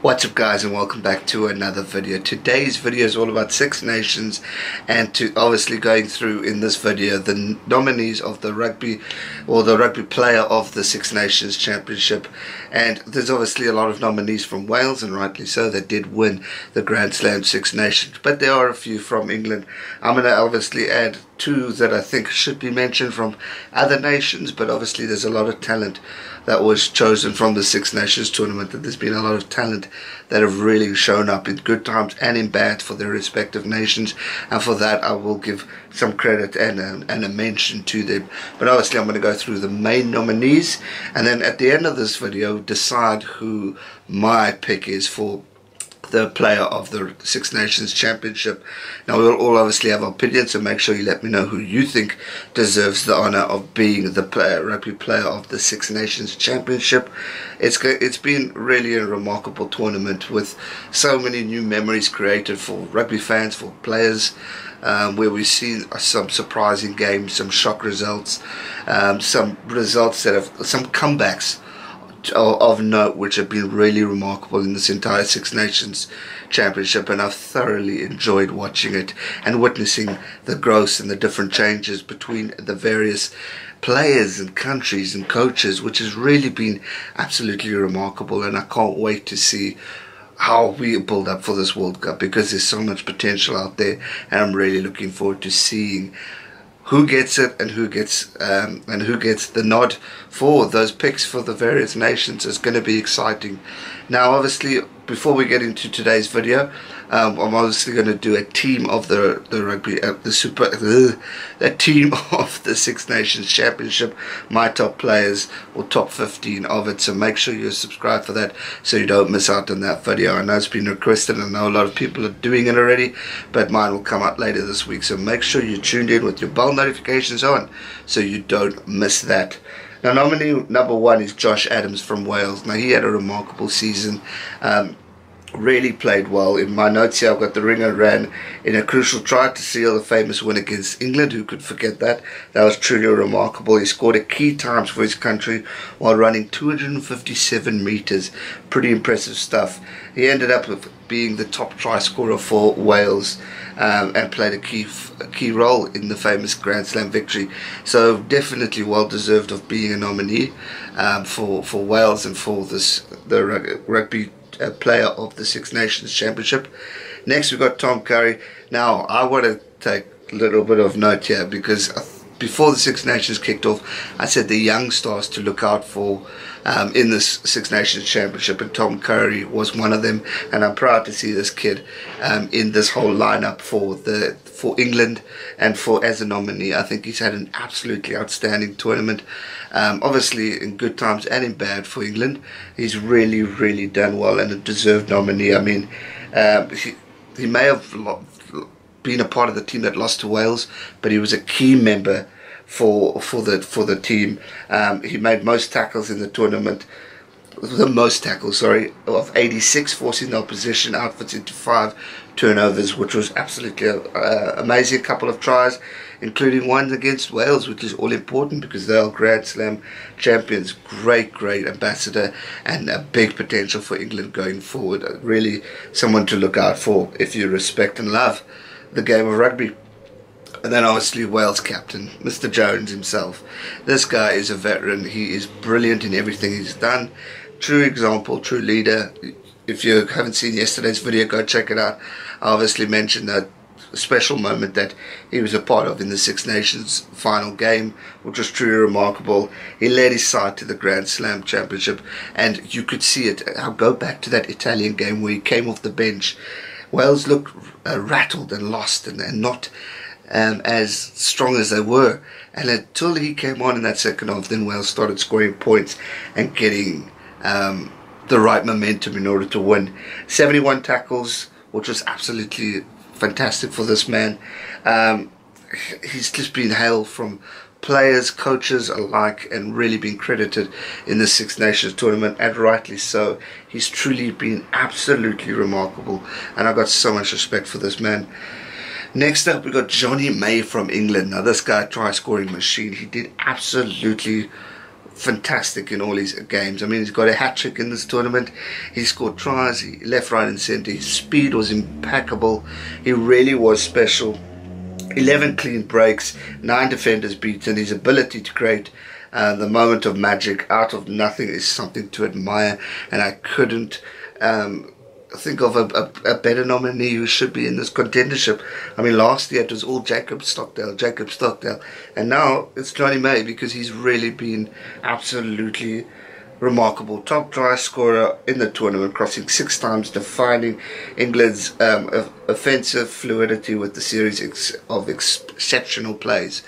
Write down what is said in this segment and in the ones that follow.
What's up guys, and welcome back to another video. Today's video is all about Six Nations, and to obviously going through in this video the nominees of the rugby, or the rugby player of the Six Nations Championship. And there's obviously a lot of nominees from Wales, and rightly so, that did win the Grand Slam Six Nations, but there are a few from England. I'm going to obviously add two that I think should be mentioned from other nations, but obviously there's a lot of talent that was chosen from the Six Nations tournament, and there's been a lot of talent that have really shown up in good times and in bad for their respective nations, and for that I will give some credit and a mention to them. But obviously I'm going to go through the main nominees, and then at the end of this video decide who my pick is for the player of the Six Nations Championship. Now we'll all obviously have opinions, so make sure you let me know who you think deserves the honour of being the rugby player of the Six Nations Championship. It's been really a remarkable tournament with so many new memories created for rugby fans, for players, where we've seen some surprising games, some shock results, some results that have some comebacks of note which have been really remarkable in this entire Six Nations Championship, and I've thoroughly enjoyed watching it and witnessing the growth and the different changes between the various players and countries and coaches, which has really been absolutely remarkable. And I can't wait to see how we build up for this World Cup, because there's so much potential out there, and I'm really looking forward to seeing who gets it and who gets the nod for those picks for the various nations. Is going to be exciting. Now obviously, before we get into today's video, I'm obviously going to do a team of the rugby, the team of the Six Nations Championship, my top players, or top 15 of it. So make sure you subscribe for that, so you don't miss out on that video. I know it's been requested, and I know a lot of people are doing it already, but mine will come out later this week. So make sure you're tuned in with your bell notifications on, so you don't miss that. Now nominee number one is Josh Adams from Wales. Now he had a remarkable season. Really played well. In my notes here I've got the ringer ran in a crucial try to seal the famous win against England. Who could forget that? That was truly remarkable. He scored at key times for his country while running 257 meters. Pretty impressive stuff. He ended up with being the top try scorer for Wales, and played a key role in the famous Grand Slam victory. So definitely well deserved of being a nominee for Wales and for the rugby player of the Six Nations Championship. Next we've got Tom Kerry. Now I want to take a little bit of note here, because before the Six Nations kicked off I said the young stars to look out for in this Six Nations Championship, and Tom Kerry was one of them, and I'm proud to see this kid in this whole lineup for England and as a nominee. I think he's had an absolutely outstanding tournament, obviously in good times and in bad for England. He's really done well, and a deserved nominee. I mean, he may have been a part of the team that lost to Wales, but he was a key member for the team. He made most tackles in the tournament, the most tackles, sorry, of 86, forcing the opposition outfits into 5 turnovers, which was absolutely amazing. A couple of tries, including one against Wales, which is all important because they are Grand Slam champions. Great ambassador, and a big potential for England going forward. Really someone to look out for if you respect and love the game of rugby. And then obviously Wales captain, Mr. Jones himself. This guy is a veteran. He is brilliant in everything he's done. True example, true leader. If you haven't seen yesterday's video, go check it out. I obviously mentioned that special moment that he was a part of in the Six Nations final game, which was truly remarkable. He led his side to the Grand Slam Championship, and you could see it. I'll go back to that Italian game where he came off the bench. Wales looked rattled and lost and not as strong as they were, and until he came on in that second half, then Wales started scoring points and getting the right momentum in order to win. 71 tackles, which was absolutely fantastic for this man. He's just been hailed from players, coaches alike, and really been credited in the Six Nations tournament, and rightly so. He's truly been absolutely remarkable, and I've got so much respect for this man. Next up we got Johnny May from England. Now this guy, try scoring machine. He did absolutely fantastic in all his games. I mean, he's got a hat-trick in this tournament. He scored tries, left, right and centre. His speed was impeccable. He really was special. 11 clean breaks, 9 defenders beaten. His ability to create the moment of magic out of nothing is something to admire, and I couldn't think of a better nominee who should be in this contendership. I mean, last year it was all Jacob Stockdale, and now it's Johnny May, because he's really been absolutely remarkable. Top try scorer in the tournament, crossing 6 times, defining England's offensive fluidity with the series of exceptional plays.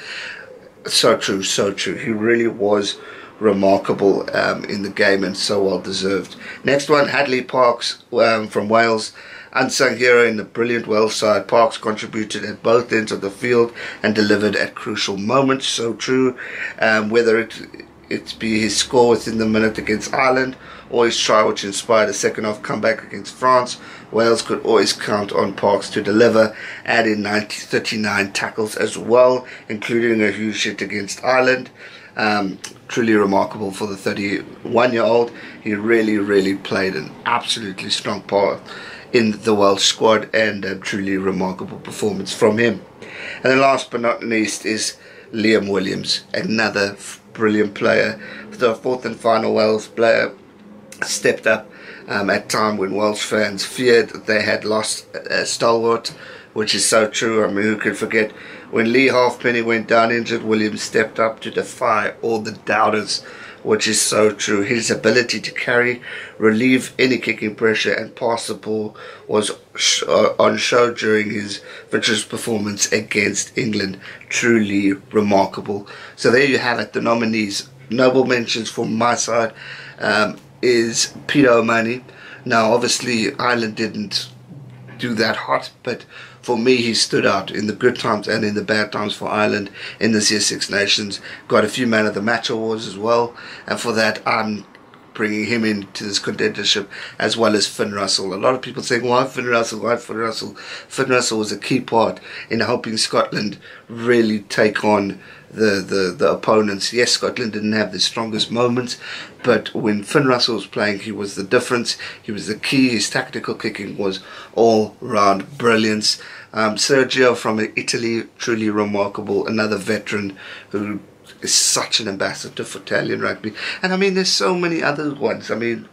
So true, so true. He really was remarkable in the game, and so well deserved. Next one, Hadley Parks from Wales. Unsung hero in the brilliant Wales side. Parks contributed at both ends of the field and delivered at crucial moments. So true. Whether it be his score within the minute against Ireland or his try which inspired a second half comeback against France, Wales could always count on Parks to deliver, adding 39 tackles as well, including a huge hit against Ireland. Truly remarkable for the 31-year-old. He really played an absolutely strong part in the Welsh squad, and a truly remarkable performance from him. And then last but not least is Liam Williams, another brilliant player. The fourth and final Wales player, stepped up at time when Welsh fans feared that they had lost a stalwart, which is so true. I mean, who could forget when Lee Halfpenny went down injured? Williams stepped up to defy all the doubters, which is so true. His ability to carry, relieve any kicking pressure and pass the ball was on show during his vigorous performance against England. Truly remarkable. So there you have it, the nominees. Noble mentions from my side is Peter Imani. Now obviously Ireland didn't do that hot, but for me he stood out in the good times and in the bad times for Ireland in this year's Six Nations. Got a few Man of the Match awards as well, and for that I'm bringing him into this contendership, as well as Finn Russell. A lot of people saying, why Finn Russell, why Finn Russell? Finn Russell was a key part in helping Scotland really take on the opponents. Yes, Scotland didn't have the strongest moments, but when Finn Russell was playing, he was the difference. He was the key. His tactical kicking was all round brilliance. Sergio from Italy, truly remarkable. Another veteran who is such an ambassador for Italian rugby. And I mean, there's so many other ones. I mean,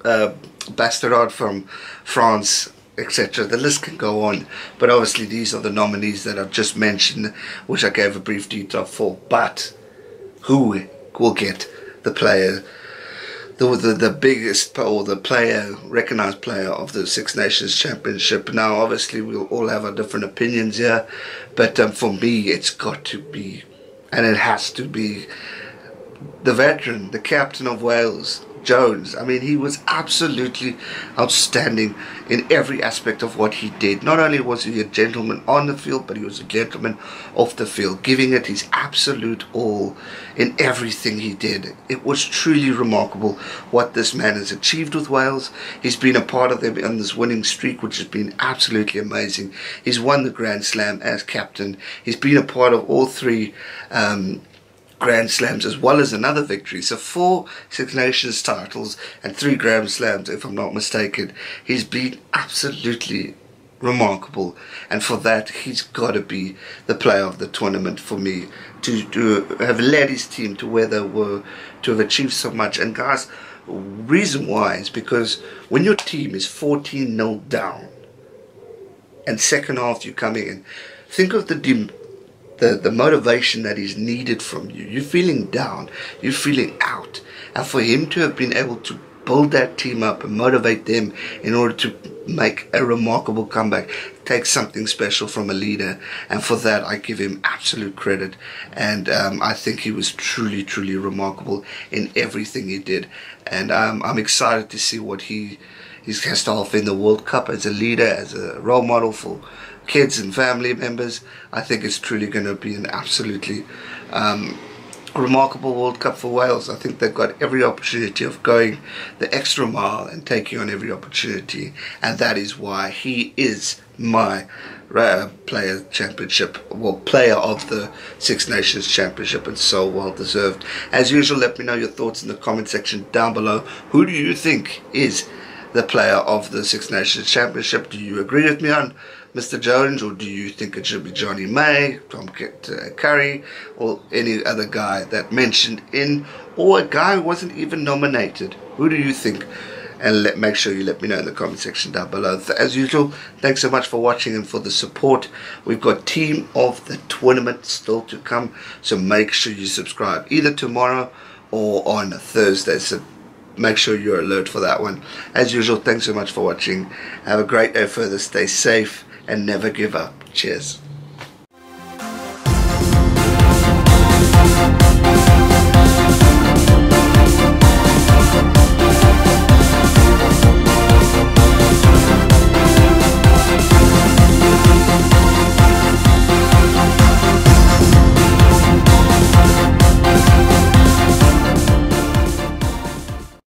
Bastard from France, etc. The list can go on, but obviously these are the nominees that I've just mentioned, which I gave a brief detail for. But who will get the player, the biggest, or the player, recognised player of the Six Nations Championship? Now obviously we'll all have our different opinions here, but for me it's got to be, and it has to be, the veteran, the captain of Wales, Jones. I mean, he was absolutely outstanding in every aspect of what he did. Not only was he a gentleman on the field, but he was a gentleman off the field, giving it his absolute all in everything he did. It was truly remarkable what this man has achieved with Wales. He's been a part of them on this winning streak, which has been absolutely amazing. He's won the Grand Slam as captain. He's been a part of all three Grand Slams, as well as another victory. So 4 Six Nations titles and 3 Grand Slams, if I'm not mistaken. He's been absolutely remarkable, and for that he's got to be the player of the tournament for me, to have led his team to where they were, to have achieved so much. And guys, reason why is because when your team is 14-0 down and second half you're coming in, think of the motivation that is needed from you. You're feeling down, you're feeling out, and for him to have been able to build that team up and motivate them in order to make a remarkable comeback takes something special from a leader, and for that I give him absolute credit. And I think he was truly remarkable in everything he did, and I'm excited to see what he has to offer in the World Cup as a leader, as a role model for kids and family members. I think it's truly going to be an absolutely remarkable World Cup for Wales. I think they've got every opportunity of going the extra mile and taking on every opportunity, and that is why he is my player of the Six Nations Championship, and so well deserved. As usual, let me know your thoughts in the comment section down below. Who do you think is the player of the Six Nations Championship? Do you agree with me on Mr. Jones, or do you think it should be Johnny May, Kerry, or any other guy that mentioned in, or a guy who wasn't even nominated? Who do you think? And make sure you let me know in the comment section down below. As usual, thanks so much for watching and for the support. We've got Team of the Tournament still to come, so make sure you subscribe either tomorrow or on Thursday. So make sure you're alert for that one. As usual, thanks so much for watching. Have a great day further. Stay safe and never give up. Cheers.